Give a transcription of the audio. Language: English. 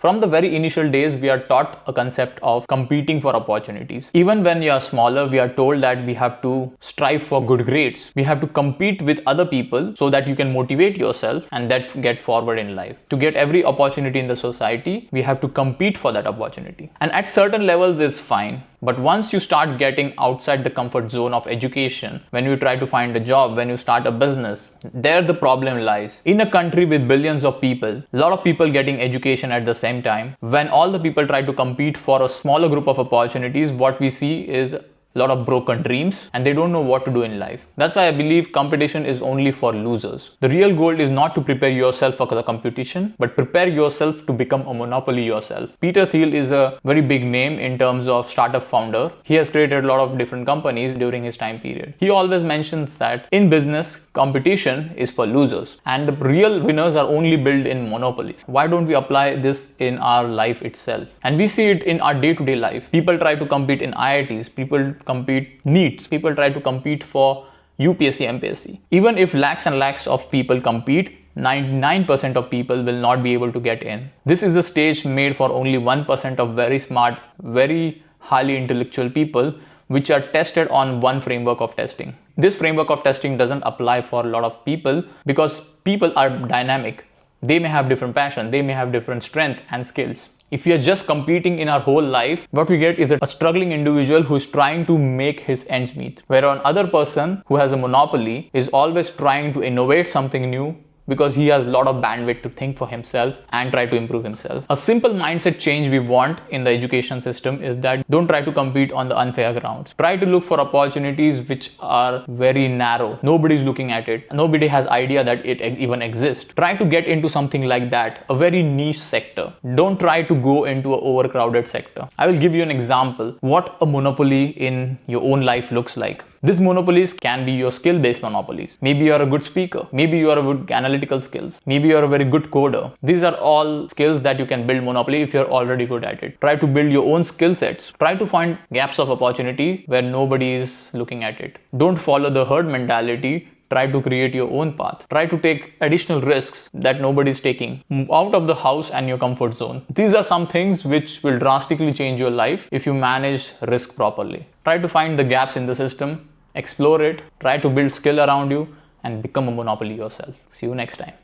From the very initial days, we are taught a concept of competing for opportunities. Even when you are smaller, we are told that we have to strive for good grades. We have to compete with other people so that you can motivate yourself and that get forward in life. To get every opportunity in the society, we have to compete for that opportunity. And at certain levels is fine. But once you start getting outside the comfort zone of education, when you try to find a job, when you start a business, there the problem lies. In a country with billions of people, a lot of people getting education at the same time, when all the people try to compete for a smaller group of opportunities, what we see is a lot of broken dreams and they don't know what to do in life. That's why I believe competition is only for losers. The real goal is not to prepare yourself for the competition, but prepare yourself to become a monopoly yourself. Peter Thiel is a very big name in terms of startup founder. He has created a lot of different companies during his time period. He always mentions that in business, competition is for losers and the real winners are only built in monopolies. Why don't we apply this in our life itself? And we see it in our day-to-day life. People try to compete in IITs, people compete NEETs, people try to compete for UPSC, MPSC. Even if lakhs and lakhs of people compete, 99% of people will not be able to get in. This is a stage made for only 1% of very smart, very highly intellectual people, which are tested on one framework of testing. This framework of testing doesn't apply for a lot of people because people are dynamic. They may have different passion, they may have different strength and skills. If we are just competing in our whole life, what we get is a struggling individual who is trying to make his ends meet. Where an other person who has a monopoly is always trying to innovate something new because he has a lot of bandwidth to think for himself and try to improve himself. A simple mindset change we want in the education system is that don't try to compete on the unfair grounds. Try to look for opportunities which are very narrow. Nobody's looking at it. Nobody has idea that it even exists. Try to get into something like that, a very niche sector. Don't try to go into an overcrowded sector. I will give you an example what a monopoly in your own life looks like. These monopolies can be your skill-based monopolies. Maybe you are a good speaker. Maybe you are a good analytical skills. Maybe you are a very good coder. These are all skills that you can build monopoly if you're already good at it. Try to build your own skill sets. Try to find gaps of opportunity where nobody is looking at it. Don't follow the herd mentality. Try to create your own path. Try to take additional risks that nobody is taking. Move out of the house and your comfort zone. These are some things which will drastically change your life if you manage risk properly. Try to find the gaps in the system, explore it, try to build skill around you and become a monopoly yourself. See you next time.